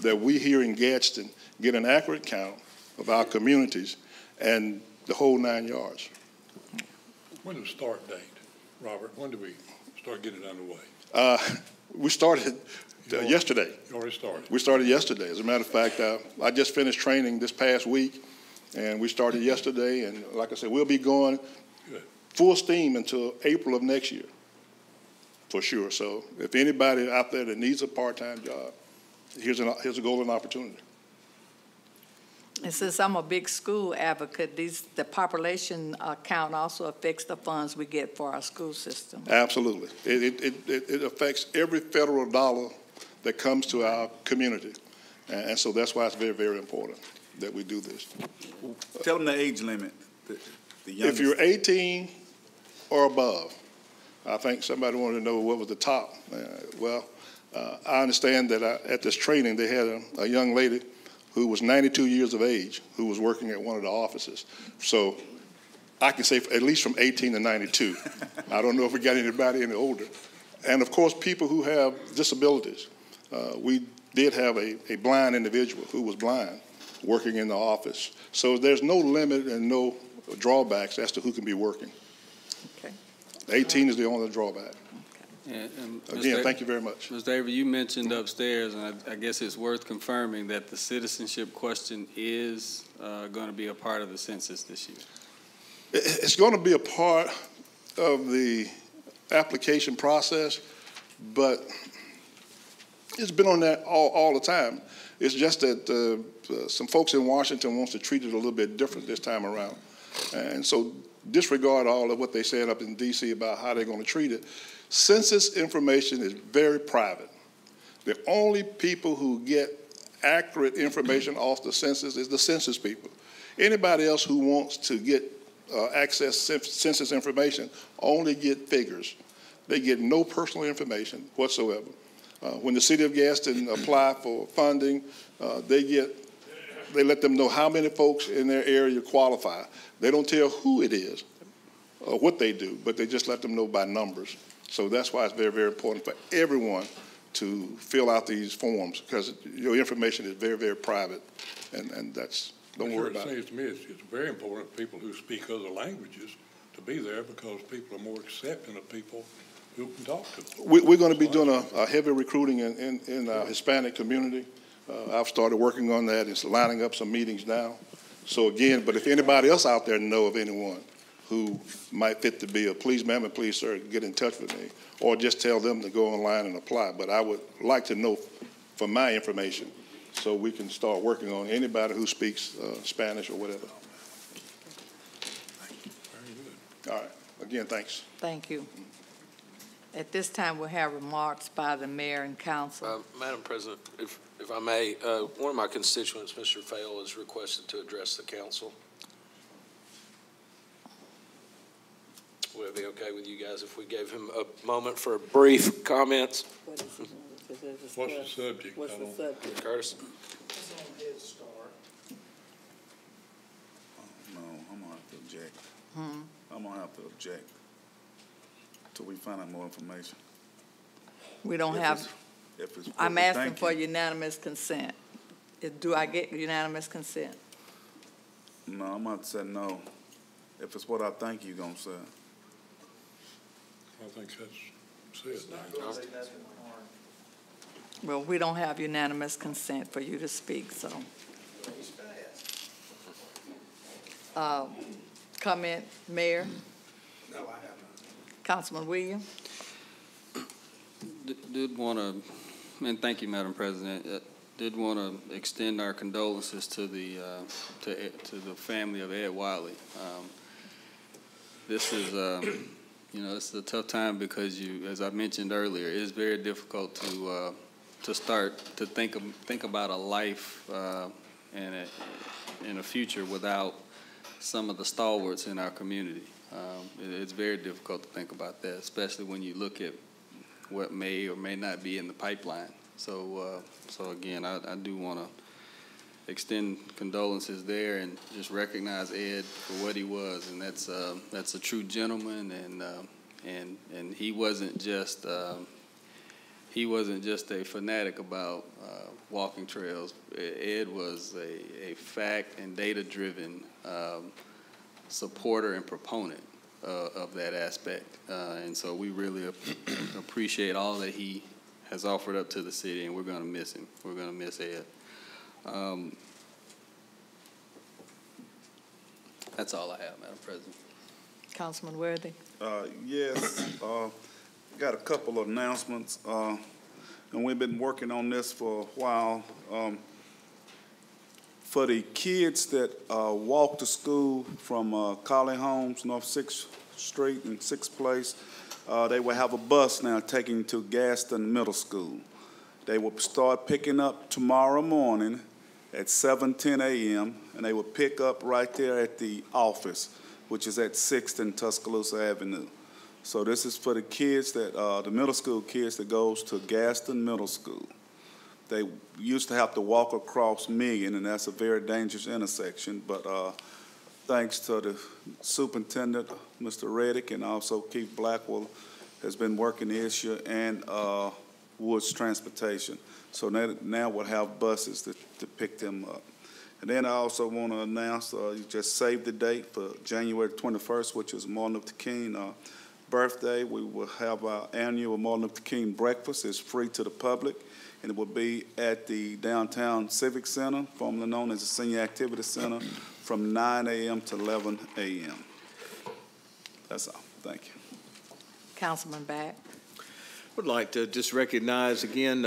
that we here in Gadsden get an accurate count of our communities and the whole 9 yards. When is the start date, Robert? When do we start getting it underway? We started yesterday. You already started? We started yesterday. As a matter of fact, I just finished training this past week, and we started yesterday. And like I said, we'll be going full steam until April of next year, for sure. So if anybody out there that needs a part-time job, here's a golden opportunity. And since I'm a big school advocate, the population count also affects the funds we get for our school system. Absolutely. It affects every federal dollar that comes to our community. And so that's why it's very, very important that we do this. Tell them the age limit. The youngest. If you're 18 or above, I think somebody wanted to know what was the top. I understand that at this training they had a young lady who was 92 years of age who was working at one of the offices. So I can say at least from 18 to 92. I don't know if we got anybody any older. And of course, people who have disabilities. We did have a blind individual who was blind working in the office. So there's no limit and no drawbacks as to who can be working. Okay. 18 is the only drawback. And Again, thank you very much. Mr. Avery, you mentioned upstairs, and I guess it's worth confirming that the citizenship question is going to be a part of the census this year. It's going to be a part of the application process, but it's been on that all the time. It's just that some folks in Washington wants to treat it a little bit different this time around. And so disregard all of what they said up in D.C. about how they're going to treat it. Census information is very private. The only people who get accurate information off the census is the census people. Anybody else who wants to get access census information only get figures. They get no personal information whatsoever. When the city of Gadsden apply for funding, they let them know how many folks in their area qualify. They don't tell who it is or what they do, but they just let them know by numbers. So that's why it's very, very important for everyone to fill out these forms, because your information is very, very private, and that's, don't worry about it. It seems to me it's very important for people who speak other languages to be there, because people are more accepting of people who can talk to them. We're going to be doing a heavy recruiting in our Hispanic community. I've started working on that. It's lining up some meetings now. So again, but if anybody else out there know of anyone who might fit to be a please ma'am and please sir, get in touch with me, or just tell them to go online and apply. But I would like to know for my information so we can start working on anybody who speaks Spanish or whatever. Very good. All right. Again, thanks. Thank you. At this time, we'll have remarks by the mayor and council. Madam President, if I may, one of my constituents, Mr. Fail, has requested to address the council. Would it be okay with you guys if we gave him a moment for brief comments? What is What's the subject? What's the subject? Curtis? No, I'm gonna have to object. I'm gonna have to object till we find out more information. We don't have, I'm asking for unanimous consent. Do I get unanimous consent? No, I'm gonna have to say no. If it's what I think you're gonna say. I think that's it. Well, we don't have unanimous consent for you to speak, so. Comment, Mayor? No, I have not. Councilman Williams? Did want to, and thank you, Madam President. Did want to extend our condolences to the family of Ed Wiley. This is, it's a tough time because as I mentioned earlier, it is very difficult to start to think about a life and a future without some of the stalwarts in our community. It's very difficult to think about that, especially when you look at what may or may not be in the pipeline. So again, I do want to extend condolences there and just recognize Ed for what he was, and that's a true gentleman, and he wasn't just a fanatic about walking trails. Ed was a fact and data-driven supporter and proponent of that aspect, and so we really appreciate all that he has offered up to the city, and we're going to miss him. We're going to miss Ed. That's all I have, Madam President. Councilman Worthy? Yes, got a couple of announcements, and we've been working on this for a while. For the kids that walk to school from Collie Homes, North 6th Street and 6th Place, they will have a bus now taking to Gadsden Middle School. They will start picking up tomorrow morning at 7:10 a.m., and they will pick up right there at the office, which is at 6th and Tuscaloosa Avenue. So this is for the kids that, the middle school kids that goes to Gadsden Middle School. They used to have to walk across Million, and that's a very dangerous intersection, but thanks to the superintendent, Mr. Reddick, and also Keith Blackwell has been working the issue, and Woods Transportation. So now we'll have buses to pick them up. And then I also want to announce, you just saved the date for January 21st, which is Martin Luther King birthday, we will have our annual Martin Luther King breakfast. It's free to the public, and it will be at the downtown Civic Center, formerly known as the Senior Activity Center, from 9 a.m. to 11 a.m. That's all. Thank you. Councilman Back. Would like to just recognize again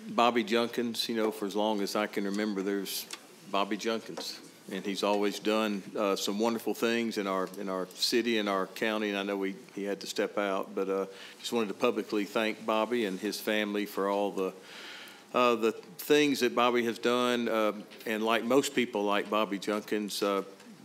Bobby Junkins. You know, for as long as I can remember, there's Bobby Junkins, and he's always done some wonderful things in our city and our county. And I know he had to step out, but just wanted to publicly thank Bobby and his family for all the things that Bobby has done. And like most people, like Bobby Junkins,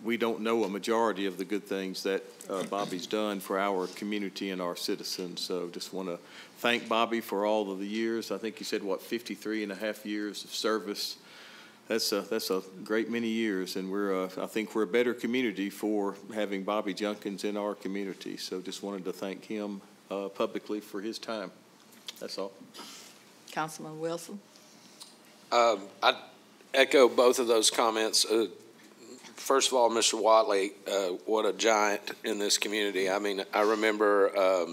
we don't know a majority of the good things that Bobby's done for our community and our citizens. So just want to thank Bobby for all of the years. I think you said, 53 and a half years of service. That's a great many years, and I think we're a better community for having Bobby Junkins in our community. So just wanted to thank him publicly for his time. That's all. Councilman Wilson. I echo both of those comments. First of all, Mr. Watley, what a giant in this community. I mean, I remember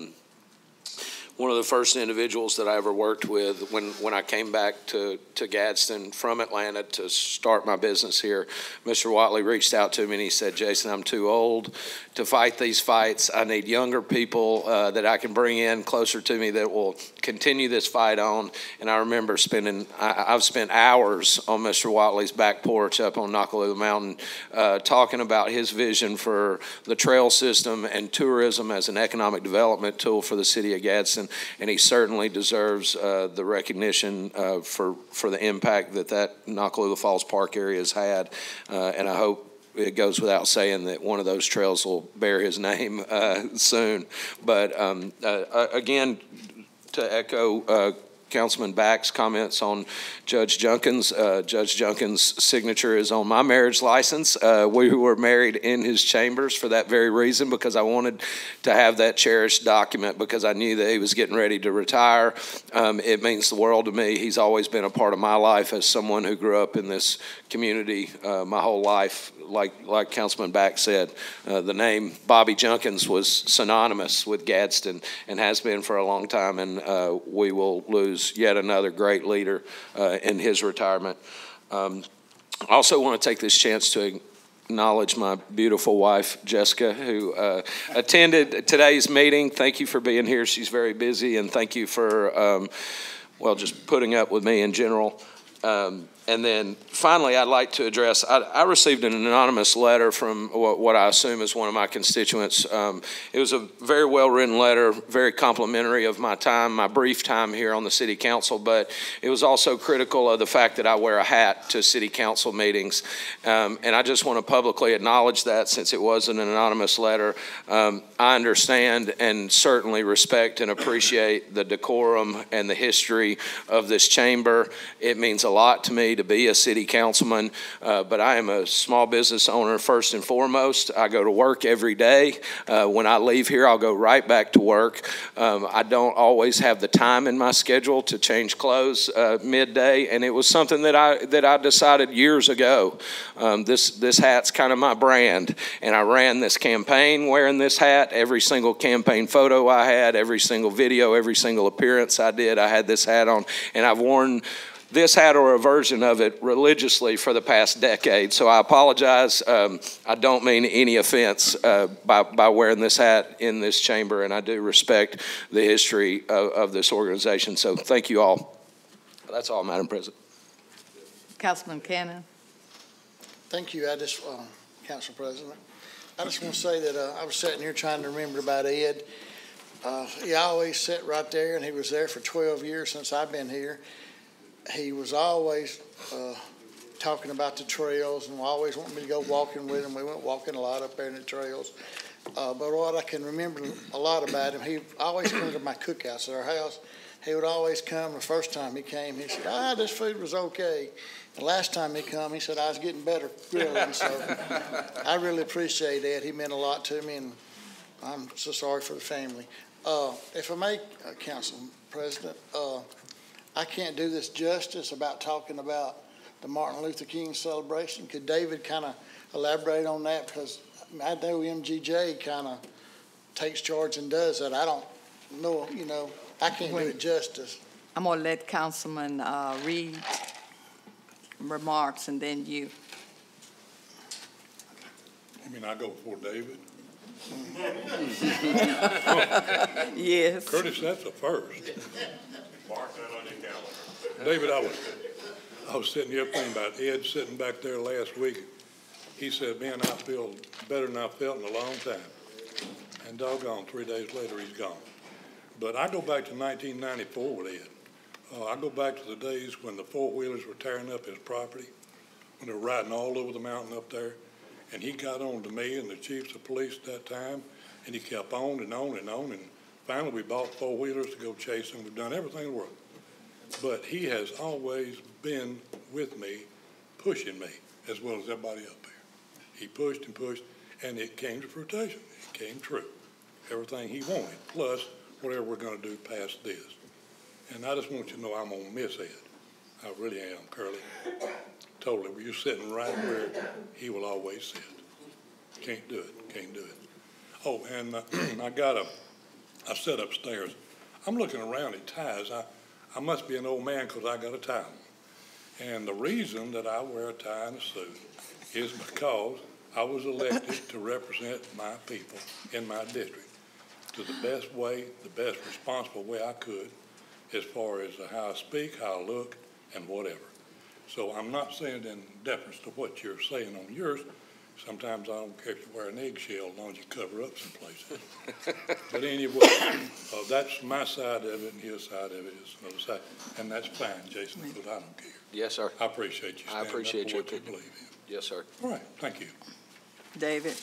one of the first individuals that I ever worked with when I came back to Gadsden from Atlanta to start my business here. Mr. Watley reached out to me and he said, "Jason, I'm too old to fight these fights. I need younger people that I can bring in closer to me that will continue this fight on." And I remember I've spent hours on Mr. Watley's back porch up on Nakalula Mountain talking about his vision for the trail system and tourism as an economic development tool for the city of Gadsden. And he certainly deserves the recognition for the impact that Nakalula Falls Park area has had. And I hope it goes without saying that one of those trails will bear his name soon. But again, to echo Councilman Back's comments on Judge Junkins. Judge Junkins' signature is on my marriage license. We were married in his chambers for that very reason, because I wanted to have that cherished document, because I knew that he was getting ready to retire. It means the world to me. He's always been a part of my life as someone who grew up in this community my whole life. Like Councilman Back said, the name Bobby Junkins was synonymous with Gadsden and has been for a long time, and we will lose yet another great leader in his retirement. I also want to take this chance to acknowledge my beautiful wife, Jessica, who attended today's meeting. Thank you for being here. She's very busy, and thank you for, just putting up with me in general. And then finally, I'd like to address, I received an anonymous letter from what I assume is one of my constituents. It was a very well-written letter, very complimentary of my time, my brief time here on the city council, but it was also critical of the fact that I wear a hat to city council meetings. And I just want to publicly acknowledge that, since it was an anonymous letter. I understand and certainly respect and appreciate the decorum and the history of this chamber. It means a lot to me to be a city councilman, but I am a small business owner first and foremost. I go to work every day. When I leave here, I'll go right back to work. I don't always have the time in my schedule to change clothes midday, and it was something that I decided years ago. This hat's kind of my brand, and I ran this campaign wearing this hat. Every single campaign photo I had, every single video, every single appearance I did, I had this hat on, and I've worn this hat or a version of it religiously for the past decade. So I apologize. I don't mean any offense by wearing this hat in this chamber, and I do respect the history of this organization. So thank you all. That's all, Madam President. Councilman Cannon. Thank you. Council President, I just want to say that I was sitting here trying to remember about Ed. He always sat right there, and he was there for 12 years since I've been here. He was always talking about the trails and always wanting me to go walking with him. We went walking a lot up there in the trails. But what I can remember a lot about him, he always came to my cookouts at our house. He would always come. The first time he came, he said, this food was okay. The last time he come, he said, I was getting better grilling. So I really appreciate that. He meant a lot to me, and I'm so sorry for the family. If I may, Council President, I can't do this justice about talking about the Martin Luther King celebration. Could David kind of elaborate on that? Because I know MGJ kind of takes charge and does that. I don't know, you know, I can't do it justice. I'm going to let Councilman read remarks and then you. You mean I go before David? Yes. Curtis, that's a first. Mark that on your calendar. David, I was sitting here thinking about Ed sitting back there last week. He said, man, I feel better than I felt in a long time. And doggone, 3 days later, he's gone. But I go back to 1994 with Ed. I go back to the days when the four-wheelers were tearing up his property, when they were riding all over the mountain up there. And he got on to me and the chiefs of police at that time, and he kept on and on and on. And finally, we bought four-wheelers to go chase him. We've done everything in the world. But he has always been with me, pushing me, as well as everybody up there. He pushed and pushed, and it came to fruition. It came true. Everything he wanted, plus whatever we're going to do past this. And I just want you to know I'm going to miss Ed. I really am, Curly. Totally. You're sitting right where he will always sit. Can't do it. Can't do it. Oh, and I sit upstairs. I'm looking around at ties. I must be an old man because I got a tie on. And the reason that I wear a tie and a suit is because I was elected to represent my people in my district to the best way, the best responsible way I could, as far as how I speak, how I look, and whatever. So I'm not saying in deference to what you're saying on yours. Sometimes I don't care if you wear an eggshell as long as you cover up some places. But anyway, that's my side of it, and his side of it is another side. And that's fine, Jason, because I don't care. Yes, sir. I appreciate you standing up for what you believe in. Yes, sir. All right, thank you. David.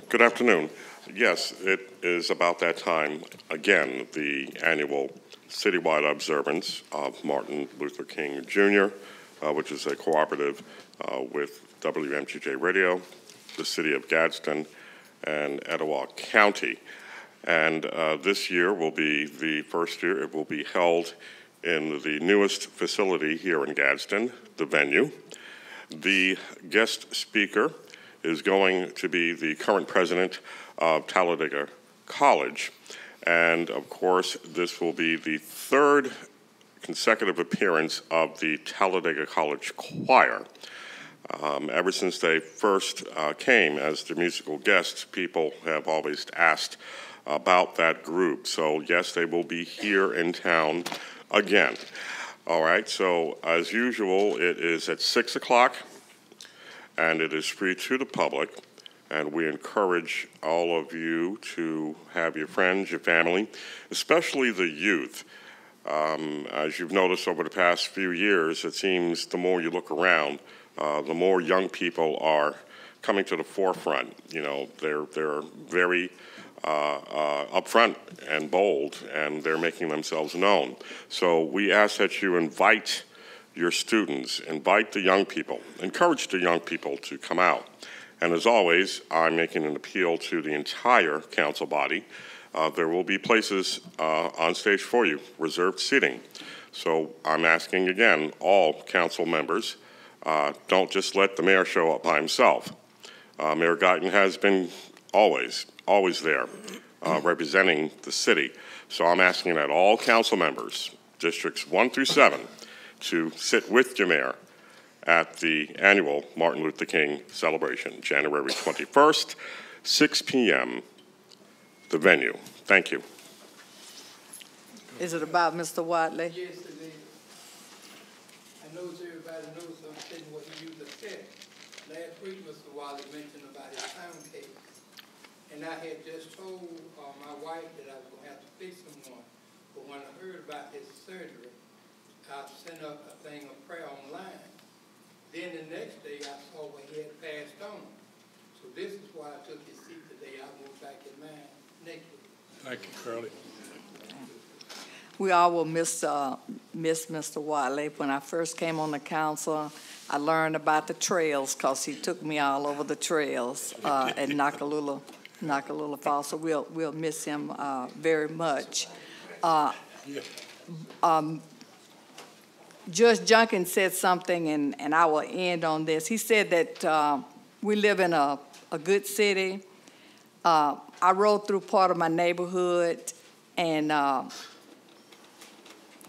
Good afternoon. Yes, it is about that time, again, the annual citywide observance of Martin Luther King Jr., which is a cooperative with WMGJ Radio, the city of Gadsden, and Etowah County. And this year will be the first year it will be held in the newest facility here in Gadsden, the venue. The guest speaker is going to be the current president of Talladega College. And of course, this will be the third consecutive appearance of the Talladega College Choir. Ever since they first came as the musical guests, people have always asked about that group. So yes, they will be here in town again. All right, so as usual, it is at 6 o'clock, and it is free to the public. And we encourage all of you to have your friends, your family, especially the youth. As you've noticed over the past few years, it seems the more you look around, the more young people are coming to the forefront. You know, they're very upfront and bold, and they're making themselves known. So we ask that you invite your students, invite the young people, encourage the young people to come out. And as always, I'm making an appeal to the entire council body. There will be places on stage for you, reserved seating. So I'm asking again, all council members, don't just let the mayor show up by himself. Mayor Guyton has been always there, representing the city. So I'm asking that all council members, districts 1 through 7, to sit with your mayor at the annual Martin Luther King celebration, January 21st, 6 p.m., the venue. Thank you. Is it about Mr. Watley? Yes, it is. I know everybody knows I'm saying what you just said. Last week, Mr. Watley mentioned about his pound cake. And I had just told my wife that I was going to have to fix him one. But when I heard about his surgery, I sent up a thing of prayer online. Then the next day, I saw where he had passed on. So this is why I took his seat today. I moved back in mine next week. Thank you, Curly. We all will miss Mr. Watley. When I first came on the council, I learned about the trails because he took me all over the trails at Nakalula Falls. So we'll miss him very much. Judge Jenkins said something, and I will end on this. He said that we live in a good city. I rode through part of my neighborhood, and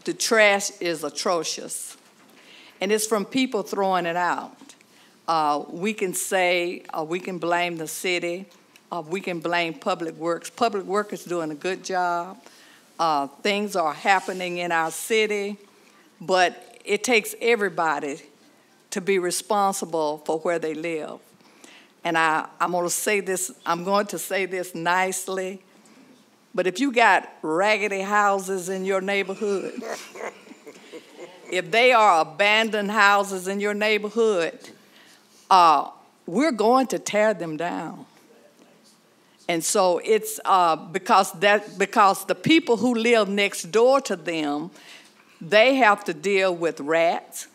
the trash is atrocious. And it's from people throwing it out. We can say, we can blame the city, we can blame Public Works. Public Works is doing a good job. Things are happening in our city, but it takes everybody to be responsible for where they live. And I'm going to say this nicely, but if you got raggedy houses in your neighborhood, if they are abandoned houses in your neighborhood, we're going to tear them down. And so it's because the people who live next door to them, they have to deal with rats,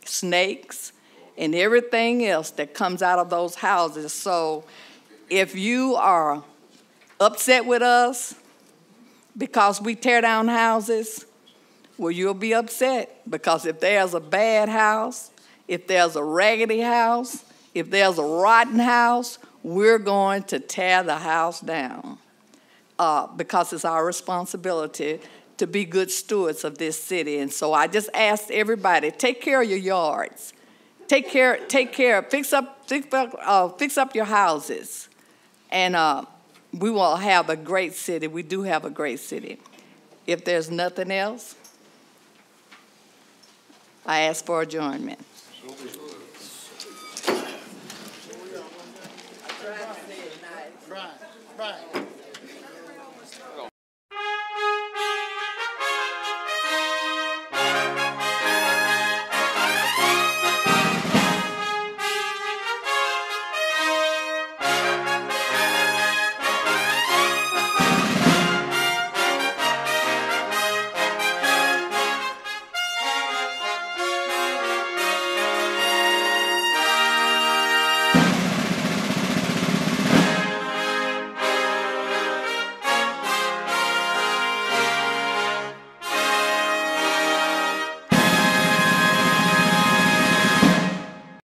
snakes, and everything else that comes out of those houses. So if you are upset with us because we tear down houses, well, you'll be upset, because if there's a bad house, if there's a raggedy house, if there's a rotten house, we're going to tear the house down, because it's our responsibility to be good stewards of this city. And so I just ask everybody, take care of your yards. Take care, fix up your houses. And we will have a great city. We do have a great city. If there's nothing else, I ask for adjournment. Right.